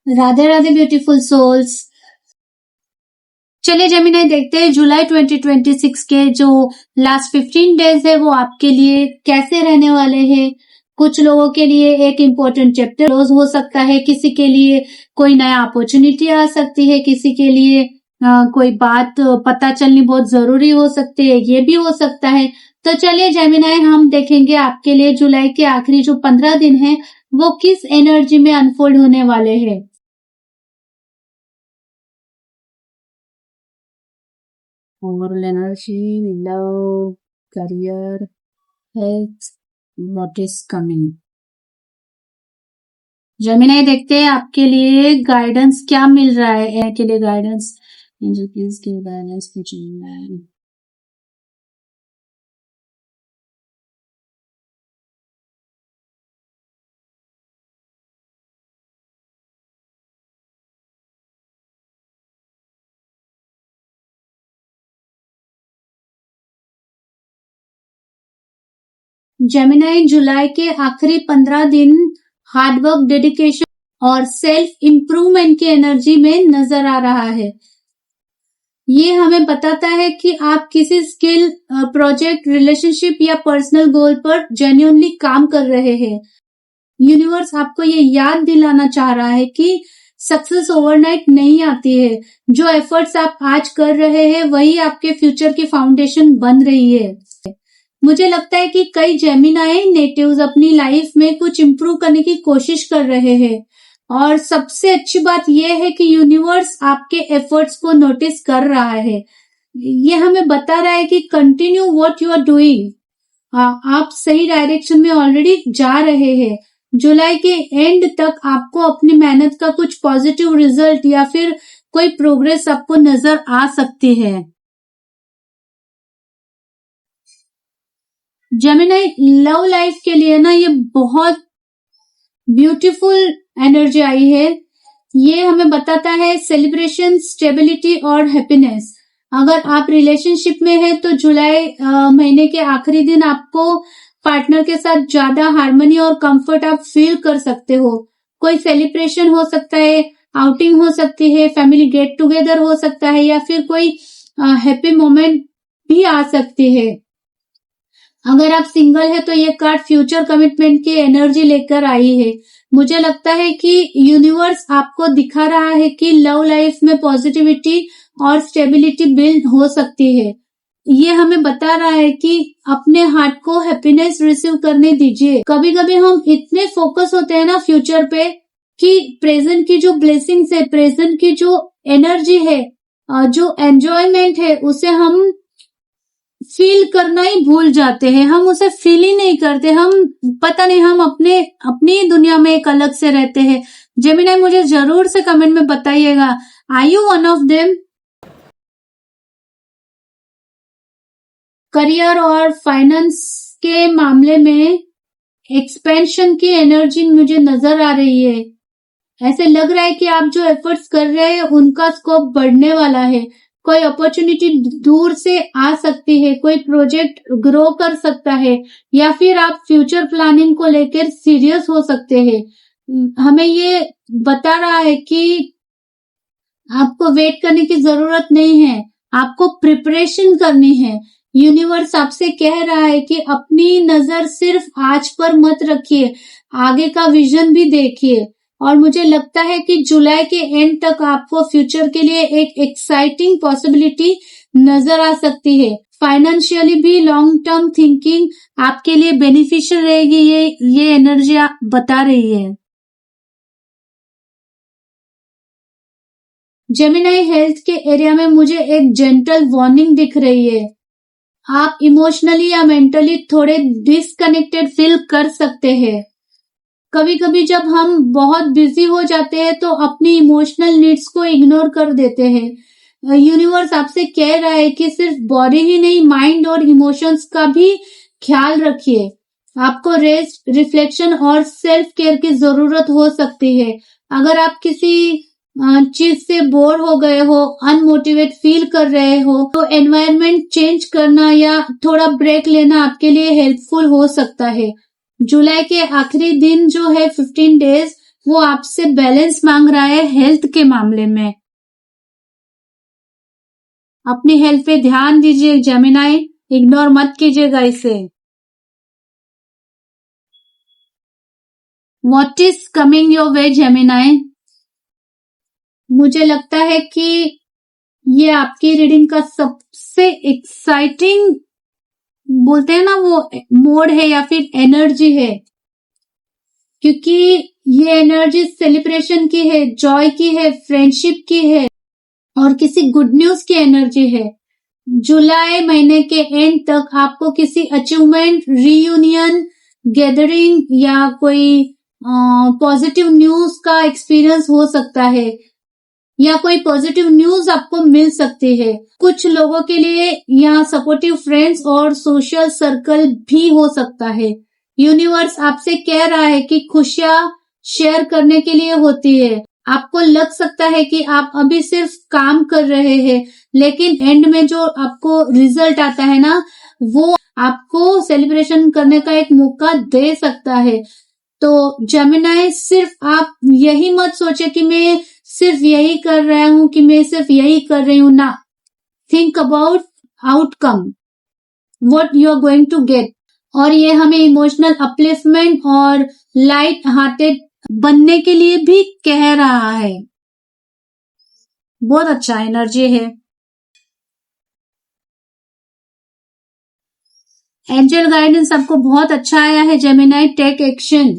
Radhe Radhe beautiful souls. चलिए Gemini देखते हैं जुलाई 2026 के जो लास्ट 15 डेज है वो आपके लिए कैसे रहने वाले हैं। कुछ लोगों के लिए एक इम्पोर्टेंट चैप्टर क्लोज हो सकता है, किसी के लिए कोई नया अपॉर्चुनिटी आ सकती है, किसी के लिए कोई बात पता चलनी बहुत जरूरी हो सकती है, ये भी हो सकता है। तो चलिए जेमिनी हम देखेंगे आपके लिए जुलाई के आखिरी जो 15 दिन है वो किस एनर्जी में अनफोल्ड होने वाले हैं। Overall energy, love, career, health, what is coming. Gemini देखते हैं आपके लिए गाइडेंस क्या मिल रहा है। के लिए guidance, angel please give guidance for Gemini. Gemini जुलाई के आखिरी 15 दिन हार्डवर्क, डेडिकेशन और सेल्फ इम्प्रूवमेंट की एनर्जी में नजर आ रहा है। ये हमें बताता है कि आप किसी स्किल, प्रोजेक्ट, रिलेशनशिप या पर्सनल गोल पर जेन्युइनली काम कर रहे हैं। यूनिवर्स आपको ये याद दिलाना चाह रहा है कि सक्सेस ओवरनाइट नहीं आती है। जो एफर्ट्स आप आज कर रहे हैं वही आपके फ्यूचर की फाउंडेशन बन रही है। मुझे लगता है कि कई जेमिनी नेटिव्स अपनी लाइफ में कुछ इम्प्रूव करने की कोशिश कर रहे हैं और सबसे अच्छी बात यह है कि यूनिवर्स आपके एफर्ट्स को नोटिस कर रहा है। ये हमें बता रहा है कि continue what you are doing. आप सही डायरेक्शन में ऑलरेडी जा रहे हैं। जुलाई के एंड तक आपको अपनी मेहनत का कुछ पॉजिटिव रिजल्ट या फिर कोई प्रोग्रेस आपको नजर आ सकती है। जेमिनी लव लाइफ के लिए ना ये बहुत ब्यूटीफुल एनर्जी आई है। ये हमें बताता है सेलिब्रेशन, स्टेबिलिटी और हैप्पीनेस। अगर आप रिलेशनशिप में हैं तो जुलाई महीने के आखिरी दिन आपको पार्टनर के साथ ज्यादा हार्मनी और कंफर्ट आप फील कर सकते हो। कोई सेलिब्रेशन हो सकता है, आउटिंग हो सकती है, फैमिली गेट टुगेदर हो सकता है या फिर कोई हैप्पी मोमेंट भी आ सकती है। अगर आप सिंगल है तो ये कार्ड फ्यूचर कमिटमेंट की एनर्जी लेकर आई है। मुझे लगता है कि यूनिवर्स आपको दिखा रहा है कि लव लाइफ में पॉजिटिविटी और स्टेबिलिटी बिल्ड हो सकती है। ये हमें बता रहा है कि अपने हार्ट को हैप्पीनेस रिसीव करने दीजिए। कभी कभी हम इतने फोकस होते हैं ना फ्यूचर पे कि प्रेजेंट की जो ब्लेसिंग्स है, प्रेजेंट की जो एनर्जी है, जो एंजॉयमेंट है, उसे हम फील करना ही भूल जाते हैं। हम उसे फील ही नहीं करते। हम पता नहीं, हम अपनी दुनिया में एक अलग से रहते हैं। जेमिनी मुझे जरूर से कमेंट में बताइएगा, are you one of them. Career और फाइनेंस के मामले में एक्सपेंशन की एनर्जी मुझे नजर आ रही है। ऐसे लग रहा है कि आप जो एफर्ट्स कर रहे हैं उनका स्कोप बढ़ने वाला है। कोई अपॉर्चुनिटी दूर से आ सकती है, कोई प्रोजेक्ट ग्रो कर सकता है या फिर आप फ्यूचर प्लानिंग को लेकर सीरियस हो सकते हैं। हमें ये बता रहा है कि आपको वेट करने की जरूरत नहीं है, आपको प्रिपरेशन करनी है। यूनिवर्स आपसे कह रहा है कि अपनी नजर सिर्फ आज पर मत रखिए, आगे का विजन भी देखिए। और मुझे लगता है कि जुलाई के एंड तक आपको फ्यूचर के लिए एक एक्साइटिंग पॉसिबिलिटी नजर आ सकती है। फाइनेंशियली भी लॉन्ग टर्म थिंकिंग आपके लिए बेनिफिशियल रहेगी, ये एनर्जी बता रही है। जेमिनी हेल्थ के एरिया में मुझे एक जेंटल वार्निंग दिख रही है। आप इमोशनली या मेंटली थोड़े डिसकनेक्टेड फील कर सकते हैं। कभी कभी जब हम बहुत बिजी हो जाते हैं तो अपनी इमोशनल नीड्स को इग्नोर कर देते हैं। यूनिवर्स आपसे कह रहा है कि सिर्फ बॉडी ही नहीं, माइंड और इमोशंस का भी ख्याल रखिए। आपको रेस्ट, रिफ्लेक्शन और सेल्फ केयर की जरूरत हो सकती है। अगर आप किसी चीज से बोर हो गए हो, अनमोटिवेट फील कर रहे हो, तो एनवायरनमेंट चेंज करना या थोड़ा ब्रेक लेना आपके लिए हेल्पफुल हो सकता है। जुलाई के आखिरी दिन जो है 15 डेज वो आपसे बैलेंस मांग रहा है हेल्थ के मामले में। अपनी हेल्थ पे ध्यान दीजिए जेमिनाई, इग्नोर मत कीजिएगा इसे। What is coming your way Gemini? मुझे लगता है कि ये आपकी रीडिंग का सबसे एक्साइटिंग बोलते हैं ना वो मोड है या फिर एनर्जी है, क्योंकि ये एनर्जी सेलिब्रेशन की है, जॉय की है, फ्रेंडशिप की है और किसी गुड न्यूज की एनर्जी है। जुलाई महीने के एंड तक आपको किसी अचीवमेंट, रीयूनियन, गैदरिंग या कोई पॉजिटिव न्यूज का एक्सपीरियंस हो सकता है या कोई पॉजिटिव न्यूज आपको मिल सकती है। कुछ लोगों के लिए यहाँ सपोर्टिव फ्रेंड्स और सोशल सर्कल भी हो सकता है। यूनिवर्स आपसे कह रहा है कि खुशियां शेयर करने के लिए होती है। आपको लग सकता है कि आप अभी सिर्फ काम कर रहे हैं, लेकिन एंड में जो आपको रिजल्ट आता है ना, वो आपको सेलिब्रेशन करने का एक मौका दे सकता है। तो जेमिनाई, सिर्फ आप यही मत सोचे कि मैं सिर्फ यही कर रहा हूं, कि मैं सिर्फ यही कर रही हूं ना। Think about outcome, what you are going to get. और ये हमें इमोशनल अपलिफ्टमेंट और लाइट हार्टेड बनने के लिए भी कह रहा है। बहुत अच्छा एनर्जी है। एंजल गाइडेंस आपको बहुत अच्छा आया है जेमिनाई। Take action.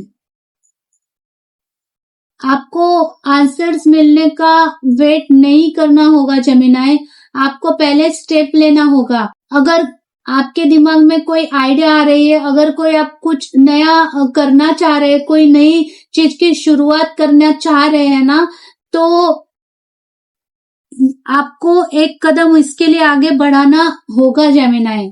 आपको आंसर्स मिलने का वेट नहीं करना होगा जेमिनाई, आपको पहले स्टेप लेना होगा। अगर आपके दिमाग में कोई आइडिया आ रही है, अगर कोई आप कुछ नया करना चाह रहे हैं, कोई नई चीज की शुरुआत करना चाह रहे हैं ना, तो आपको एक कदम इसके लिए आगे बढ़ाना होगा जेमिनाई।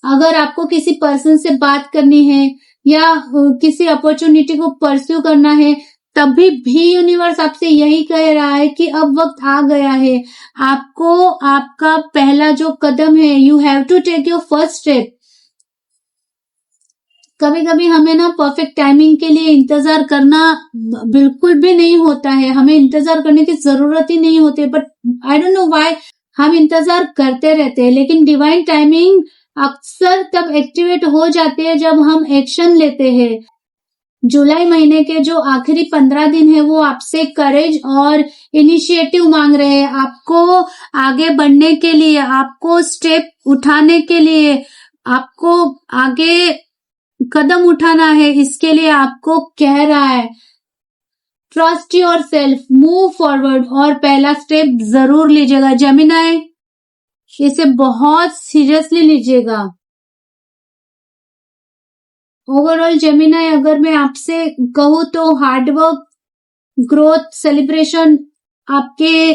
अगर आपको किसी पर्सन से बात करनी है या किसी अपॉर्चुनिटी को परस्यू करना है, तभी भी यूनिवर्स आपसे यही कह रहा है कि अब वक्त आ गया है। आपको आपका पहला जो कदम है, you have to take your first step. कभी कभी हमें ना परफेक्ट टाइमिंग के लिए इंतजार करना बिल्कुल भी नहीं होता है, हमें इंतजार करने की जरूरत ही नहीं होती, but I don't know why हम इंतजार करते रहते हैं। लेकिन डिवाइन टाइमिंग अक्सर तब एक्टिवेट हो जाती है जब हम एक्शन लेते हैं। जुलाई महीने के जो आखिरी 15 दिन है वो आपसे करेज और इनिशिएटिव मांग रहे हैं। आपको आगे बढ़ने के लिए, आपको स्टेप उठाने के लिए, आपको आगे कदम उठाना है, इसके लिए आपको कह रहा है trust your self, move forward. और पहला स्टेप जरूर लीजिएगा जेमिनाई, इसे बहुत सीरियसली लीजिएगा। ओवरऑल जेमिनाई, अगर मैं आपसे कहूँ तो हार्डवर्क, ग्रोथ, सेलिब्रेशन आपके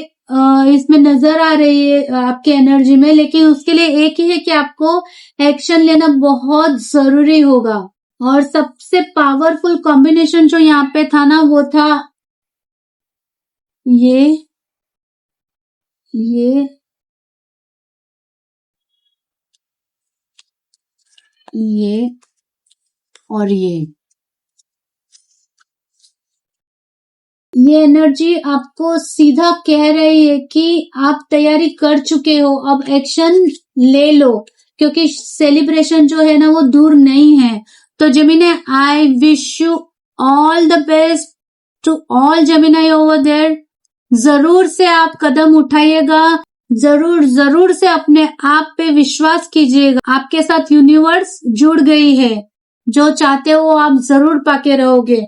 इसमें नजर आ रही है आपके एनर्जी में, लेकिन उसके लिए एक ही है कि आपको एक्शन लेना बहुत जरूरी होगा। और सबसे पावरफुल कॉम्बिनेशन जो यहाँ पे था ना, वो था ये और ये एनर्जी आपको सीधा कह रही है कि आप तैयारी कर चुके हो, अब एक्शन ले लो, क्योंकि सेलिब्रेशन जो है ना वो दूर नहीं है। तो Gemini, I wish you all the best to all Gemini over there. जरूर से आप कदम उठाइएगा, जरूर से अपने आप पे विश्वास कीजिएगा। आपके साथ यूनिवर्स जुड़ गई है, जो चाहते हो आप जरूर पाके रहोगे।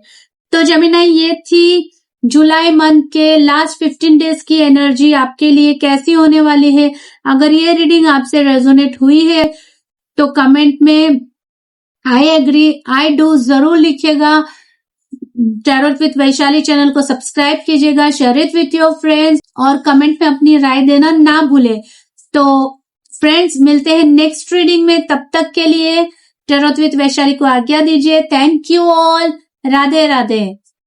तो जेमिनाई, ये थी जुलाई मंथ के लास्ट 15 डेज की एनर्जी आपके लिए कैसी होने वाली है। अगर ये रीडिंग आपसे रेजोनेट हुई है तो कमेंट में आई एग्री, आई डू जरूर लिखिएगा। टैरोट विद वैशाली चैनल को सब्सक्राइब कीजिएगा, share it with your friends और कमेंट में अपनी राय देना ना भूले। तो फ्रेंड्स, मिलते हैं नेक्स्ट रीडिंग में, तब तक के लिए टैरोट विद वैशाली को आज्ञा दीजिए। Thank you all, Radhe Radhe.